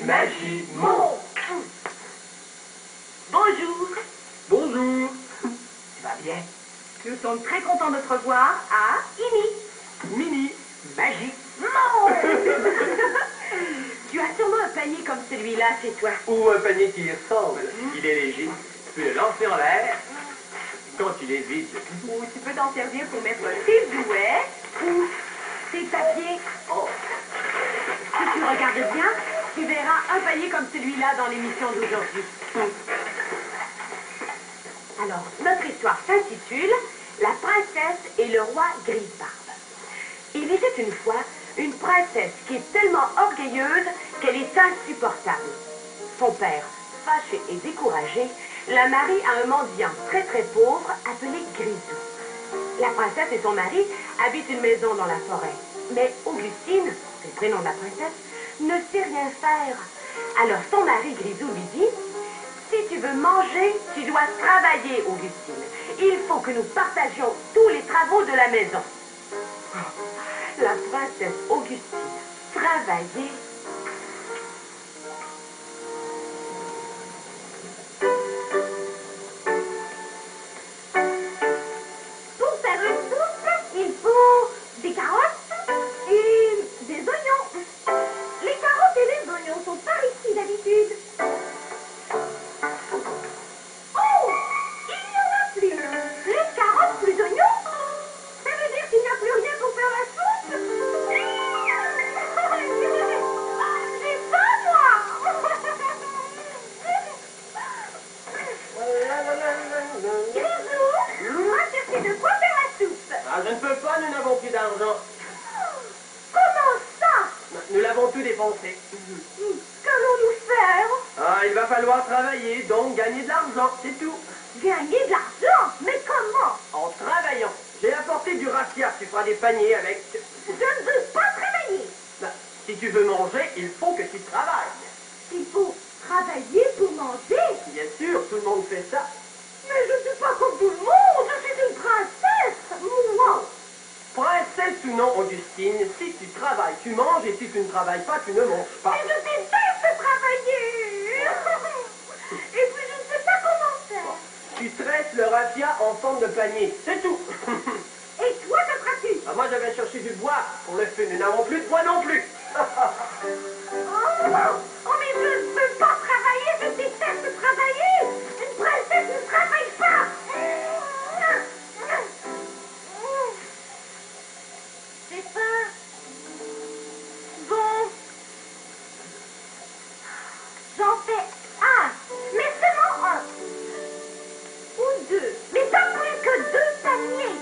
magie, mon. Bonjour. Bonjour. Tu vas bien? Nous sommes très contents de te revoir à Imi. Mini, magie. Non. Tu as sûrement un panier comme celui-là chez toi. Ou un panier qui y ressemble. Il est léger. Tu peux le lancer en l'air quand tu les vides. Ou tu peux t'en servir pour mettre tes jouets ou tes papiers. Oh. Si tu regardes bien, tu verras un panier comme celui-là dans l'émission d'aujourd'hui. Alors, notre histoire s'intitule « La princesse et le roi Grisebarbe ». Il était une fois une princesse qui est tellement orgueilleuse qu'elle est insupportable. Son père, fâché et découragé, la marie à un mendiant très très pauvre appelé Grisou. La princesse et son mari habitent une maison dans la forêt. Mais Augustine, c'est le prénom de la princesse, ne sait rien faire. Alors son mari Grisou lui dit: si tu veux manger, tu dois travailler, Augustine. Il faut que nous partagions tous les travaux de la maison. La princesse Augustine travaillait. Pour faire une soupe, il faut des carottes et des oignons. Les carottes et les oignons sont par ici d'habitude. Oh! Il n'y en a plus. Les carottes plus oignons? Ça veut dire qu'il n'y a plus rien pour faire la soupe? J'ai faim, moi! Grisou, va chercher de quoi faire la soupe. Ah, je ne peux pas, nous n'avons plus d'argent. Comment ça? Nous l'avons tout dépensé. Qu'allons-nous faire? Ah, il va falloir travailler, donc gagner de l'argent, c'est tout. Gagner de l'argent? Mais comment? En travaillant. J'ai apporté du raffia, tu feras des paniers avec. Je ne veux pas travailler. Ben, si tu veux manger, il faut que tu travailles. Il faut travailler pour manger. Bien sûr, tout le monde fait ça. Mais je ne suis pas comme tout le monde. Je suis une princesse. Moi. Princesse ou non, Augustine, si tu travailles, tu manges, et si tu ne travailles pas, tu ne manges pas. Mais je déteste travailler. Et puis je ne sais pas comment faire. Tu traites le raffia en forme de panier, c'est tout. Et toi, que feras-tu? Ah, moi, j'avais cherché du bois pour le feu. Nous n'avons plus de bois non plus. Oh, mais je ne veux pas travailler. Je déteste travailler. Une princesse ne travaille pas. J'ai faim. Bon. J'en fais un. Mais seulement un. Ou deux. Mais pas plus que 2 paniers.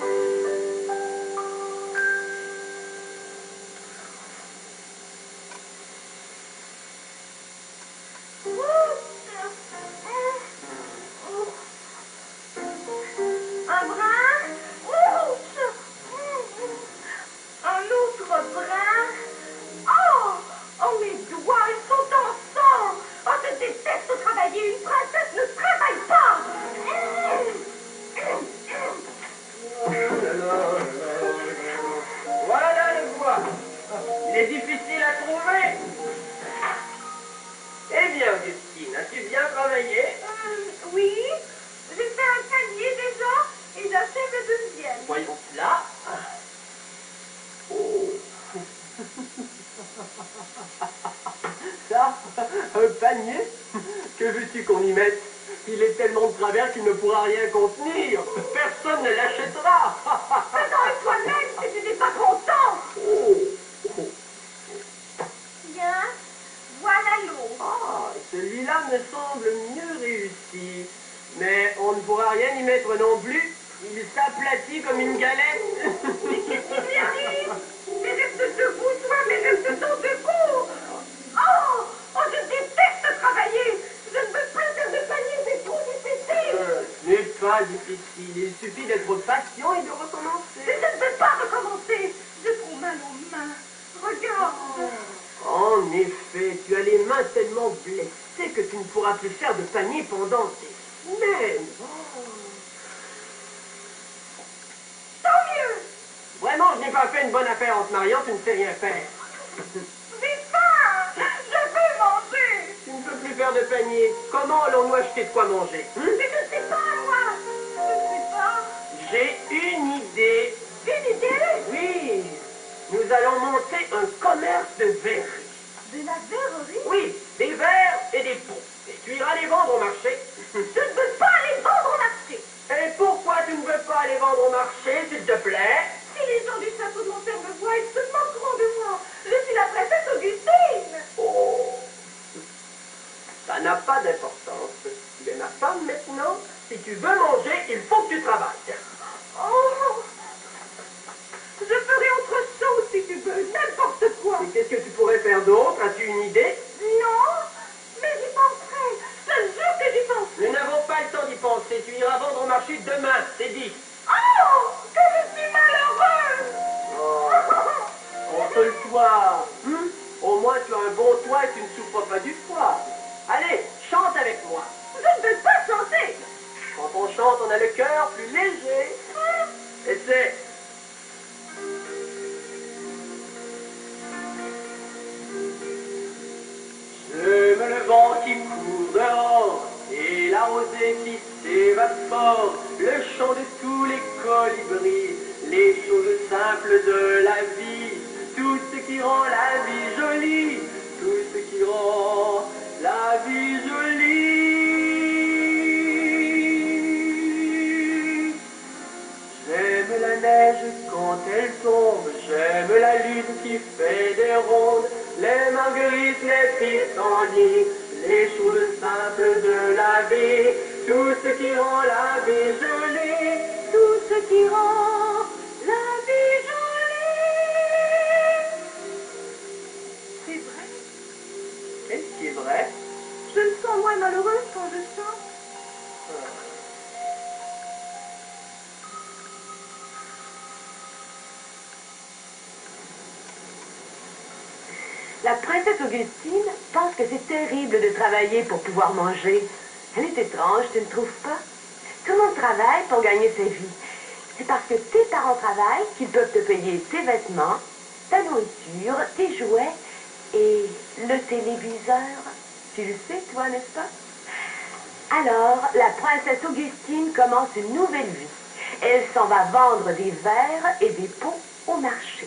Un brin. Un autre brin. Oh! Oh, mes doigts, ils sont en sang. Oh, je déteste travailler. Une princesse ne travaille pas. Voilà le bois. Il est difficile à trouver. Eh bien, Augustine, as-tu bien travaillé? Oui, j'ai fait un panier déjà et j'achève le deuxième. Voyons cela. Oh. Ça, un panier? Que veux-tu qu'on y mette? Il est tellement de travers qu'il ne pourra rien contenir. Personne ne l'achètera. Fais-en toi-même si tu n'es pas content. Oh. Bien, voilà l'eau. Ah, celui-là me semble mieux réussi. Mais on ne pourra rien y mettre non plus. Il s'aplatit comme une galette. Mais qu'est-ce qui lui arrive? Mais reste debout, toi, mais reste donc debout. Oh, oh, je déteste travailler. Je ne veux pas faire de panier, c'est trop difficile. Ce n'est pas difficile. Il suffit d'être patient et de recommencer. Mais je ne veux pas recommencer. Je prends mal aux mains. Regarde. En effet, tu as les mains tellement blessées que tu ne pourras plus faire de panier pendant des semaines. Tant mieux. Vraiment, je n'ai pas fait une bonne affaire en te mariant, tu ne sais rien faire. J'ai faim. Je veux manger. panier. Comment allons-nous acheter de quoi manger? Mais je ne sais pas, moi. Je ne sais pas. J'ai une idée. Une idée? Oui, nous allons monter un commerce de verrerie. De la verrerie? Oui, des verres et des pots. Et tu iras les vendre au marché. Je ne veux pas les vendre au marché. Et pourquoi tu ne veux pas les vendre au marché, s'il te plaît? Si les gens du château de mon père me voient, ils se moqueront de moi. Je suis la princesse Augustine. Oh, ça n'a pas d'importance. Tu es ma femme maintenant. Si tu veux manger, il faut que tu travailles. Oh, je ferai autre chose si tu veux, n'importe quoi. Et qu'est-ce que tu pourrais faire d'autre? As-tu une idée? Non, mais j'y penserai. Je te jure que j'y penserai. Nous n'avons pas le temps d'y penser. Tu iras vendre au marché demain, c'est dit. Oh, que je suis malheureuse. Oh, console-toi. Au moins tu as un bon toit et tu ne souffres pas du froid. Allez, chante avec moi. Je ne veux pas chanter. Quand on chante, on a le cœur plus léger. Essaie. J'aime le vent qui court dehors et la rosée qui s'évapore, le chant de tous les colibris, les choses simples de la vie, tout ce qui rend la vie jolie, tout ce qui rend la vie jolie. J'aime la neige quand elle tombe, j'aime la lune qui fait des rondes, les marguerites, les pissenlits, les choses simples de la vie, tout ce qui rend la vie jolie, Tout ce qui rend la vie jolie. C'est vrai. Qu'est-ce qui est vrai? Je me sens moins malheureuse quand je chante. La princesse Augustine pense que c'est terrible de travailler pour pouvoir manger. Elle est étrange, tu ne trouves pas? Tout le monde travaille pour gagner sa vie. C'est parce que tes parents travaillent qu'ils peuvent te payer tes vêtements, ta nourriture, tes jouets et le téléviseur. Tu le sais, toi, n'est-ce pas? Alors, la princesse Augustine commence une nouvelle vie. Elle s'en va vendre des verres et des pots au marché.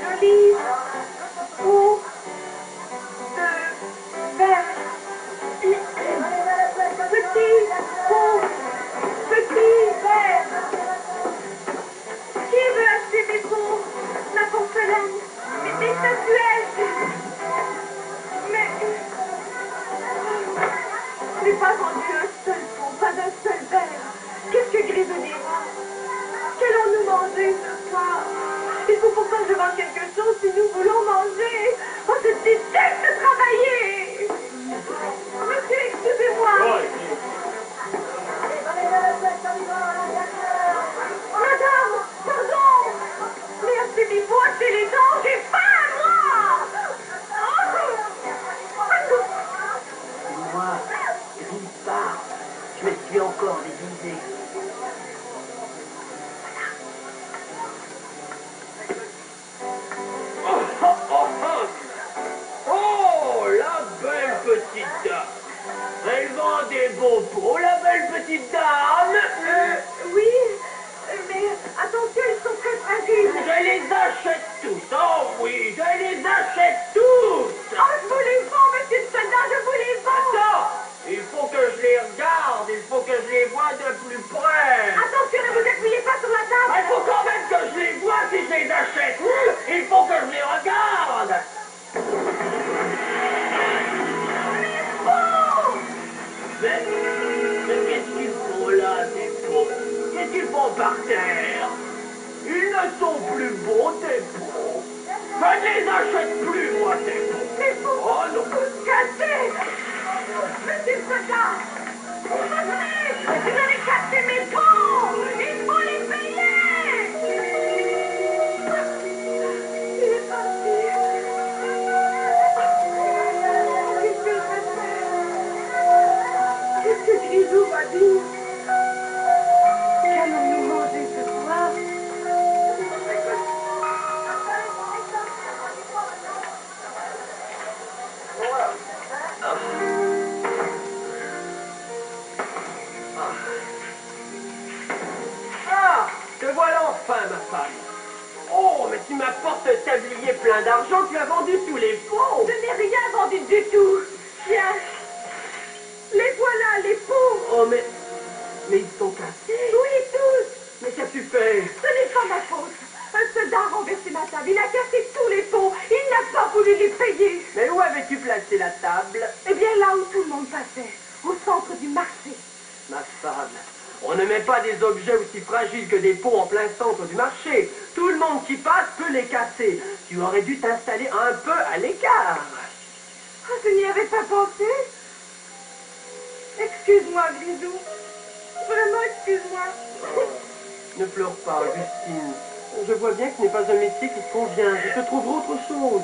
Jolie pot de verre. Petit pot, petit verre. Qui veut acheter mes pots, ma porcelaine, mes statuettes? Mais je n'ai pas vendu un seul pot, pas d'un seul verre. Qu'est-ce que Gris veut dire? Qu'allons-nous manger ce soir? Il faut pourtant que je vende quelque chose si nous voulons manger. Oh, je déteste travailler. Monsieur, excusez-moi. Madame, pardon. Mais achetez-vous, achetez les dents, j'ai faim, moi. Moi, Grispard, je me suis encore déguisé. Oh, la belle petite dame. Elle vend des beaux pots, la belle petite dame. Oui, mais attention, ils sont très fragiles. Je les achète tous. Oh oui, je les achète tous. Oh, je vous les vends, monsieur le soldat, je vous les vends. Attends, il faut que je les regarde, il faut que je les vois de plus près. Attention, ne vous appuyez pas sur la table. Il faut quand même que je les vois si je les achète. Il faut que je les regarde. Mais qu'est-ce qu'ils font là, ces pots? Qu'est-ce qu'ils font par terre? Ils ne sont plus beaux, tes pots. Je ne les achète plus, moi, tes pots. Mais vous, Oh non. cassez. Monsieur le soldat, revenez. Vous avez cassé mes pots. Il faut les payer. Il est parti. Qu'est-ce que je vais faire? Qu'est-ce que Grisou va dire? Qu'allons-nous manger ce soir? ce tablier plein d'argent, tu as vendu tous les pots. Je n'ai rien vendu du tout. Tiens, les voilà, les pots. Oh, mais ils sont cassés. Oui, tous. Mais qu'as-tu fait? Ce n'est pas ma faute. Un soldat a renversé ma table. Il a cassé tous les pots. Il n'a pas voulu les payer. Mais où avais-tu placé la table? Eh bien, là où tout le monde passait, au centre du marché. Ma femme, on ne met pas des objets aussi fragiles que des pots en plein centre du marché. Tout le monde qui passe peut les casser. Tu aurais dû t'installer un peu à l'écart. Oh, je n'y avais pas pensé. Excuse-moi, Grisou. Vraiment, excuse-moi. Ne pleure pas, Augustine. Je vois bien que ce n'est pas un métier qui te convient. Je te trouverai autre chose.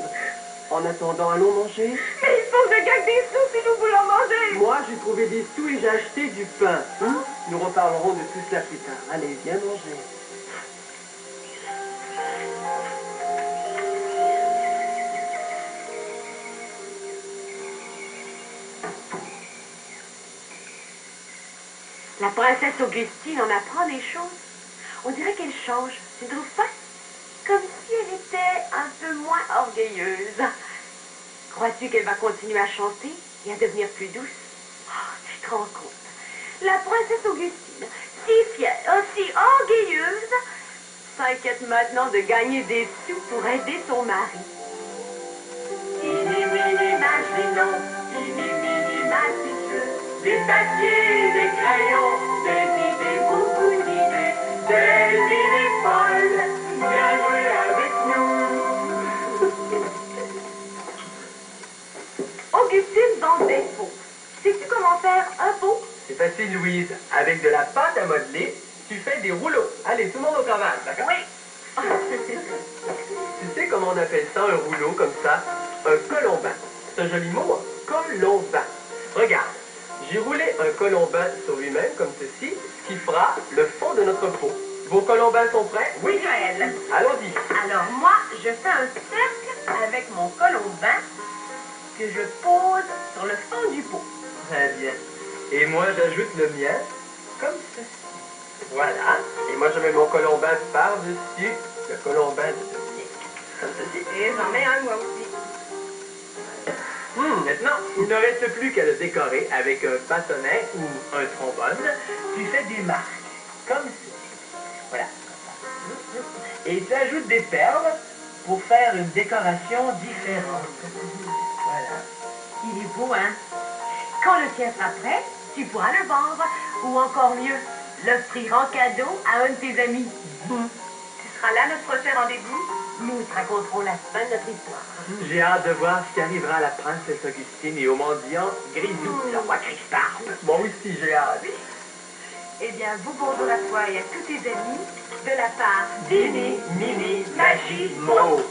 En attendant, allons manger. Mais il faut que je gagne des sous si nous voulons manger. Moi, j'ai trouvé des sous et j'ai acheté du pain. Nous reparlerons de tout cela plus tard. Allez, viens manger. La princesse Augustine en apprend des choses. On dirait qu'elle change, tu ne trouves pas? Comme si elle était un peu moins orgueilleuse. Crois-tu qu'elle va continuer à chanter et à devenir plus douce? Oh, tu te rends compte? La princesse Augustine, si fière, si orgueilleuse, s'inquiète maintenant de gagner des sous pour aider son mari. Imaginons, des papiers, des crayons, des idées, beaucoup d'idées, des idées folles, viens jouer avec nous. Augustine vend des pots. Sais-tu comment faire un pot? C'est facile, Louise. Avec de la pâte à modeler, tu fais des rouleaux. Allez, tout le monde au travail, d'accord? Oui. Tu sais comment on appelle ça, un rouleau comme ça? Un colombin. C'est un joli mot, hein? Colombin. Regarde. J'ai roulé un colombin sur lui-même, comme ceci, ce qui fera le fond de notre pot. Vos colombins sont prêts? Oui, Joël. Allons-y. Alors moi, je fais un cercle avec mon colombin que je pose sur le fond du pot. Très bien. Et moi, j'ajoute le mien, comme ceci. Voilà. Et moi, je mets mon colombin par-dessus le colombin de ceci. Comme ceci. Et j'en mets un moi aussi. Maintenant, il ne reste plus qu'à le décorer avec un bâtonnet ou un trombone. Tu fais des marques, comme ceci. Voilà. Et tu ajoutes des perles pour faire une décoration différente. Voilà. Il est beau, hein? Quand le tien sera prêt, tu pourras le vendre. Ou encore mieux, l'offrir en cadeau à un de tes amis. Tu seras là notre prochain rendez-vous? Nous te raconterons la fin de notre histoire. J'ai hâte de voir ce qui arrivera à la princesse Augustine et au mendiant Grisou, le roi Crisparbe. Moi aussi, j'ai hâte. Eh bien, vous bonjour à toi et à tous tes amis de la part Dini, Mini, Magie, Mo.